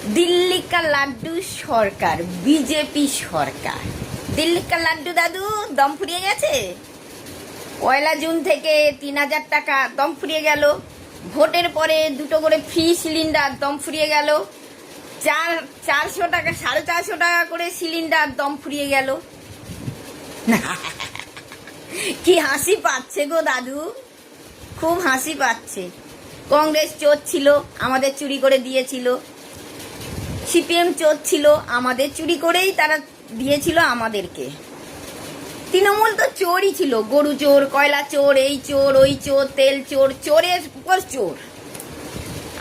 दिल्ली का लाड्डू সরকার বিজেপি সরকার। দিল্লি কা লাড্ডু দাদু দম ফুরিয়ে গেছে। 1 জুন থেকে 3000 টাকা দম ফুরিয়ে গেল। ভোটের পরে 2টো করে ফ্রি সিলিন্ডার দম ফুরিয়ে গেল। 400 টাকা 450 টাকা করে সিলিন্ডার দম ফুরিয়ে গেল। কি হাসি পাচ্ছে গো দাদু, খুব হাসি পাচ্ছে। কংগ্রেস চোর ছিল, আমাদের চুরি করে দিয়েছিল। সিপিএম চোর ছিল, আমাদের চুরি করেই তারা দিয়েছিল আমাদেরকে। তৃণমূল তো চোরই ছিল, গরু চোর, কয়লা চোর, এই চোর ওই চোর, তেল চোর, চোরের উপর চোর।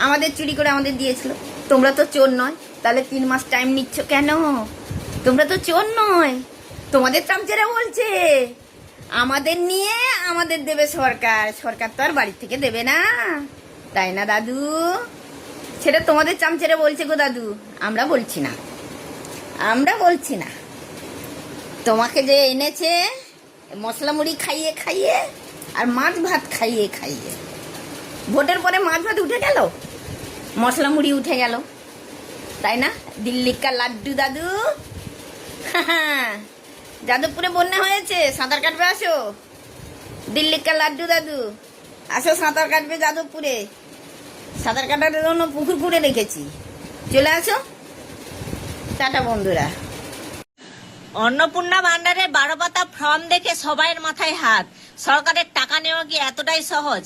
আমাদের চুরি করে আমাদের দিয়েছিল। তোমরা তো চোর নয়, তাহলে 3 মাস টাইম নিচ্ছ কেন? তোমরা তো চোর নয়, তোমাদের চামচেরা বলছে আমাদের নিয়ে আমাদের দেবে সরকার। সরকার তো আর বাড়ি থেকে দেবে না, তাই না দাদু? সেটা তোমাদের চামচেরা বলছে গো দাদু, আমরা বলছি না, আমরা বলছি না। তোমাকে যে এনেছে মশলা মুড়ি খাইয়ে খাইয়ে আর মাছ ভাত খাইয়ে খাইয়ে, ভোটের পরে মাছ ভাত উঠে গেল, মশলা মুড়ি উঠে গেল, তাই না? দিল্লি কা লাড্ডু দাদু। যাদবপুরে বন্যা হয়েছে, সাঁতার কাটবে আসো। দিল্লি কা লাড্ডু দাদু আসো, সাঁতার কাটবে যাদবপুরে। সাঁতার কাটার জন্য পুকুর করে রেখেছি, চলে আসো। টাটা বন্ধুরা। অন্নপূর্ণা ভান্ডারে 12 পাতা ফর্ম দেখে সবাইয়ের মাথায় হাত। সরকারের টাকা নেওয়া কি এতটাই সহজ?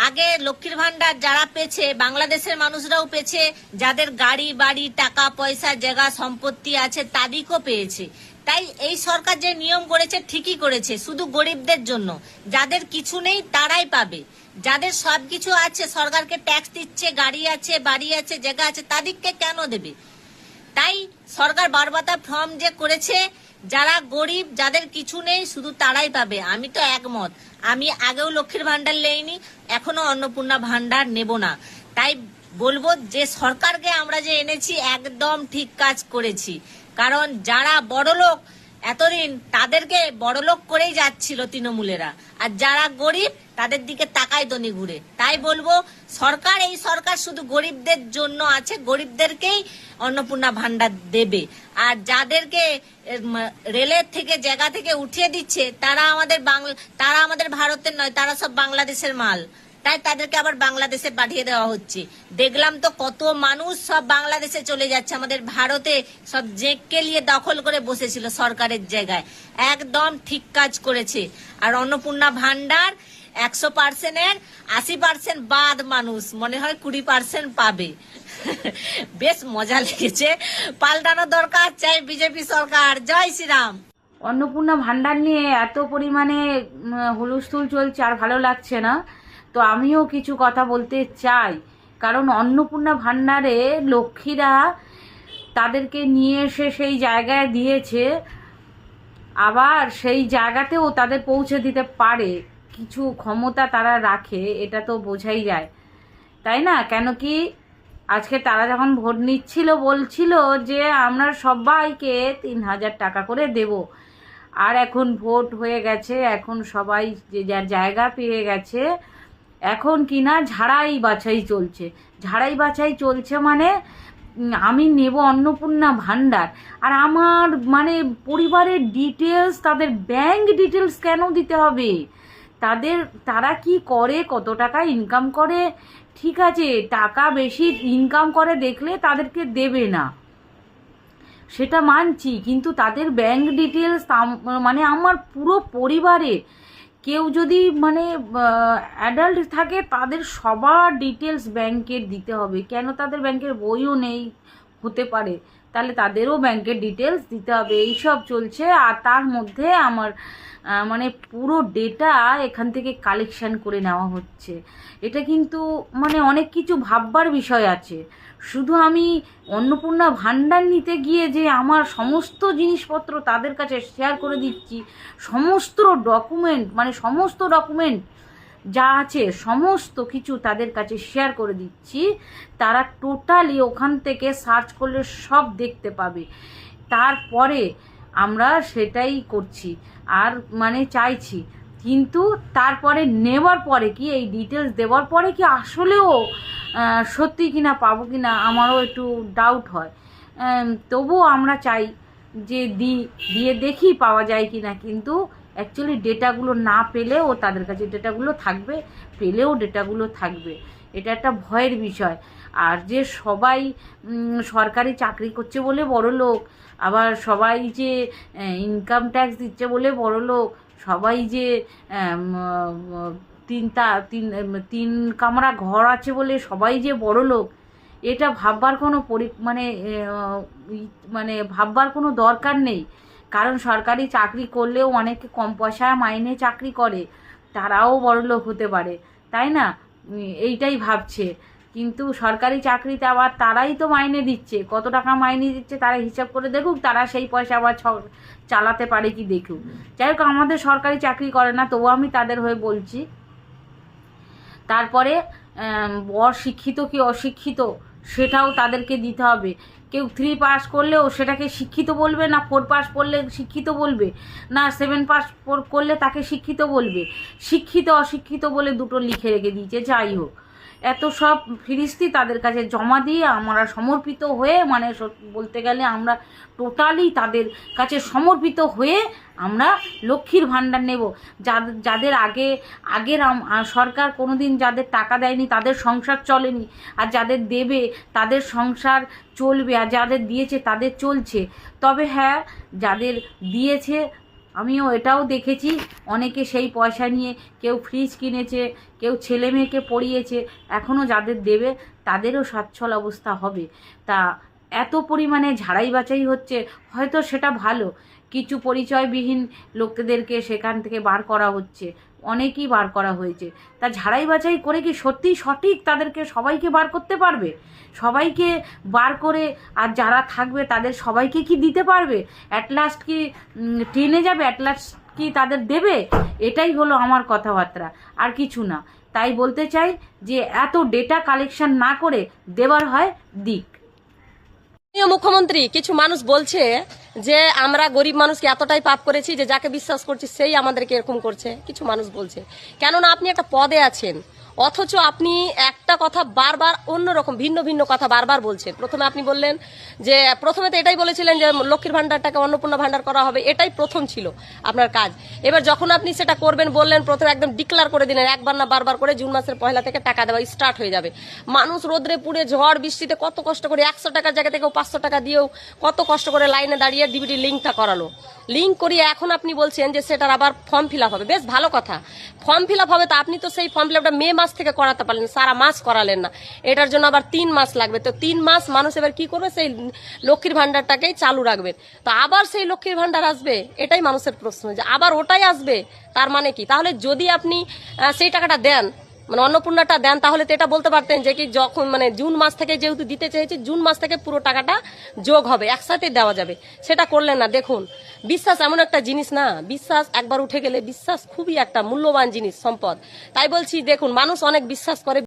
আগে লক্ষ্মীর ভান্ডার যারা পেয়েছে, বাংলাদেশের মানুষরাও পেয়েছে, যাদের গাড়ি বাড়ি টাকা পয়সা জায়গা সম্পত্তি আছে তাদেরকেও পেয়েছে। তাই এই সরকার যে নিয়ম করেছে ঠিকই করেছে, শুধু গরিবদের জন্য। যাদের কিছু নেই তারাই পাবে, যাদের সবকিছু আছে, সরকারকে ট্যাক্স দিচ্ছে, গাড়ি আছে বাড়ি আছে জায়গা আছে, তাদেরকে কেন দেবে? তাই সরকার 12 পাতা ফর্ম যে করেছে, যারা গরিব যাদের কিছু নেই শুধু তারাই পাবে। আমি তো একমত। আমি আগেও লক্ষ্মীর ভান্ডার নেইনি, এখনো অন্নপূর্ণা ভান্ডার নেব না। তাই বলবো যে সরকারকে আমরা যে এনেছি একদম ঠিক কাজ করেছি। কারণ যারা বড়লোক এতদিন তাদেরকে বড়লোক করেই যাচ্ছিল তৃণমূলেরা, আর যারা গরিব তাদের দিকে তাকায় দনি ঘুরে। তাই বলবো সরকার, এই সরকার শুধু গরিবদের জন্য আছে, গরিবদেরকেই অন্নপূর্ণা ভান্ডার দেবে। আর যাদেরকে রেলের থেকে জায়গা থেকে উঠিয়ে দিচ্ছে তারা আমাদের ভারতের নয়, তারা সব বাংলাদেশের মাল। তাই তাদেরকে আবার বাংলাদেশে পাঠিয়ে দেওয়া হচ্ছে। দেখলাম তো কত মানুষ সব বাংলাদেশে চলে যাচ্ছে, আমাদের ভারতে সব জেঁকে নিয়ে দখল করে বসেছিল সরকারের জায়গায়। একদম ঠিক কাজ করেছে। আর অন্নপূর্ণা ভান্ডার 100%-এর 80% বাদ মানুষ মনে হয় 20% পাবে। বেশ মজা লেগেছে। পাল্টানো দরকার, চাই বিজেপি সরকার। জয় শ্রীরাম। অন্নপূর্ণা ভান্ডার নিয়ে এত পরিমাণে হুলস্থুল চলছে, আর ভালো লাগছে না। তো আমিও কিছু কথা বলতে চাই, কারণ অন্নপূর্ণা ভান্ডারে লক্ষ্মীরা তাদেরকে নিয়ে এসে সেই জায়গায় দিয়েছে, আবার সেই জায়গাতেও তাদের পৌঁছে দিতে পারে, কিছু ক্ষমতা তারা রাখে, এটা তো বোঝাই যায়, তাই না? কেন কি আজকে তারা যখন ভোট নিচ্ছিল বলছিল যে আমরা সবাইকে 3000 টাকা করে দেব। আর এখন ভোট হয়ে গেছে, এখন সবাই যে যার জায়গা পেয়ে গেছে, এখন কিনা ঝাড়াই বাছাই চলছে। ঝাড়াই বাছাই চলছে মানে আমি নেব অন্নপূর্ণা ভান্ডার, আর আমার মানে পরিবারের ডিটেলস, তাদের ব্যাংক ডিটেলস কেন দিতে হবে? তারা কি করে, কত টাকা ইনকাম করে, ঠিক আছে, টাকা বেশি ইনকাম করে দেখলে তাদেরকে দেবে না, সেটা মানছি, কিন্তু তাদের ব্যাংক ডিটেলস মানে আমার পুরো পরিবারে কেউ যদি মানে অ্যাডাল্ট থাকে তাদের সবার ডিটেলস ব্যাংকের দিতে হবে। কেন? তাদের ব্যাংকের বইও নেই, হতে পারে, তাহলে তাদেরও ব্যাংকের ডিটেলস দিতে হবে। এইসব চলছে। আর তার মধ্যে আমার মানে পুরো ডেটা এখান থেকে কালেকশন করে নেওয়া হচ্ছে। এটা কিন্তু মানে অনেক কিছু ভাববার বিষয় আছে। শুধু আমি অন্নপূর্ণা ভান্ডার নিতে গিয়ে যে আমার সমস্ত জিনিসপত্র তাদের কাছে শেয়ার করে দিচ্ছি, সমস্ত ডকুমেন্ট যা আছে সমস্ত কিছু তাদের কাছে শেয়ার করে দিচ্ছি, তারা টোটালি ওখান থেকে সার্চ করলে সব দেখতে পাবে। তারপরে আমরা সেটাই করছি, আর মানে চাইছি কিন্তু তারপরে নেওয়ার পরে কি এই ডিটেলস দেওয়ার পরে কি আসলেও সত্যি কিনা পাবো কিনা আমারও একটু ডাউট হয়। তবুও আমরা চাই যে দিয়ে দেখি পাওয়া যায় কিনা, কিন্তু অ্যাকচুয়ালি ডেটাগুলো না পেলেও তাদের কাছে ডেটাগুলো থাকবে, পেলেও ডেটাগুলো থাকবে। এটা একটা ভয়ের বিষয়। আর যে সবাই সরকারি চাকরি করছে বলে বড় লোক, আবার সবাই যে ইনকাম ট্যাক্স দিচ্ছে বলে বড় লোক, সবাই যে তিন কামরা ঘর আছে বলে সবাই যে বড় লোক, এটা ভাববার কোনো মানে ভাববার কোনো দরকার নেই। কারণ সরকারি চাকরি করলেও অনেকে কম পয়সায় মাইনে চাকরি করে, তারাও বড় লোক হতে পারে, তাই না? এইটাই ভাবছে। কিন্তু সরকারি চাকরিতে আবার তারাই তো মাইনে দিচ্ছে, কত টাকা মাইনে দিচ্ছে তারা হিসাব করে দেখুক, তারা সেই পয়সা আবার চালাতে পারে কি দেখুক। যাই হোক, আমাদের সরকারি চাকরি করে না, তবুও আমি তাদের হয়ে বলছি। তারপরে শিক্ষিত কি অশিক্ষিত সেটাও তাদেরকে দিতে হবে। কেউ 3 পাস করলেও সেটাকে শিক্ষিত বলবে না, 4 পাস করলে শিক্ষিত বলবে না, 7 পাস করলে তাকে শিক্ষিত বলবে। শিক্ষিত অশিক্ষিত বলে দুটো লিখে রেখে দিয়েছে। যাই হোক, এত সব ফিরিস্তি তাদের কাছে জমা দিয়ে আমরা সমর্পিত হয়ে, মানে বলতে গেলে আমরা টোটালি তাদের কাছে সমর্পিত হয়ে আমরা লক্ষ্মীর ভাণ্ডার নেব। যাদের আগের সরকার কোনোদিন যাদের টাকা দেয়নি তাদের সংসার চলেনি, আর যাদের দেবে তাদের সংসার চলবে, আর যাদের দিয়েছে তাদের চলছে। তবে হ্যাঁ, যাদের দিয়েছে আমিও এটাও দেখেছি, অনেকে সেই পয়সা নিয়ে কেউ ফ্রিজ কিনেছে, কেউ ছেলে মেয়েকে পড়িয়েছে। এখনও যাদের দেবে তাদেরও সচ্ছল অবস্থা হবে। তা এত পরিমাণে ঝাড়াই বাছাই হচ্ছে, হয়তো সেটা ভালো, কিছু পরিচয়বিহীন লোকদেরকে সেখান থেকে বার করা হচ্ছে, অনেকেই বার করা হয়েছে। তা ঝাড়াই বাছাই করে কি সত্যিই সঠিক তাদেরকে সবাইকে বার করতে পারবে? সবাইকে বার করে আর যারা থাকবে তাদের সবাইকে কি দিতে পারবে? অ্যাট লাস্ট কি টেনে যাবে? অ্যাট লাস্ট কি তাদের দেবে? এটাই হলো আমার কথাবার্তা, আর কিছু না। তাই বলতে চাই যে এত ডেটা কালেকশন না করে দেওয়ার হয় দিক। মুখ্যমন্ত্রী, কিছু মানুষ বলছে যে আমরা গরিব মানুষকে এতটাই পাপ করেছি যে যাকে বিশ্বাস করছি সেই আমাদেরকে এরকম করছে। কিছু মানুষ বলছে, কেননা আপনি একটা পদে আছেন, অথচ আপনি একটা কথা বারবার অন্যরকম ভিন্ন ভিন্ন কথা বারবার বলছেন। প্রথমে আপনি বললেন যে প্রথমে তো এটাই বলেছিলেন যে লক্ষ্মীর ভান্ডারটাকে অন্নপূর্ণা ভান্ডার করা হবে, এটাই প্রথম ছিল আপনার কাজ। এবার যখন আপনি সেটা করবেন বললেন, প্রথমে একদম ডিক্লার করে দিলেন একবার না বারবার করে জুন মাসের 1 থেকে টাকা দেওয়া স্টার্ট হয়ে যাবে। মানুষ রোদ্রে পুড়ে ঝড় বৃষ্টিতে কত কষ্ট করে 100 টাকার জায়গা থেকেও 500 টাকা দিয়েও কত কষ্ট করে লাইনে দাঁড়িয়ে ডিবিটি লিঙ্কটা করালো। লিঙ্ক করিয়ে এখন আপনি বলছেন যে সেটার আবার ফর্ম ফিল আপ হবে। বেশ ভালো কথা, ফর্ম ফিল আপ হবে, তো আপনি তো সেই ফর্ম ফিল আপটা মে মাস থেকে করাতে পারলেন, সারা মাস করালেন না। এটার জন্য আবার 3 মাস লাগবে। তো 3 মাস মানুষ এবার কি করবে? সেই লক্ষ্মীর ভান্ডারটাকেই চালু রাখবেন। তো আবার সেই লক্ষ্মীর ভান্ডার আসবে, এটাই মানুষের প্রশ্ন, যে আবার ওটাই আসবে, তার মানে কি? তাহলে যদি আপনি সেই টাকাটা দেন, মানে অন্নপূর্ণাটা দেন, তাহলে তো এটা বলতে পারতেন যে কি যখন মানে জুন মাস থেকে যেহেতু দিতে চেয়েছি, জুন মাস থেকে পুরো টাকাটা যোগ হবে, একসাথে দেওয়া যাবে। সেটা করলেন না। দেখুন, বিশ্বাস এমন একটা জিনিস না, বিশ্বাস একবার উঠে গেলে বিশ্বাস খুবই একটা মূল্যবান জিনিস, সম্পদ। তাই বলছি, দেখুন, মানুষ অনেক বিশ্বাস করে।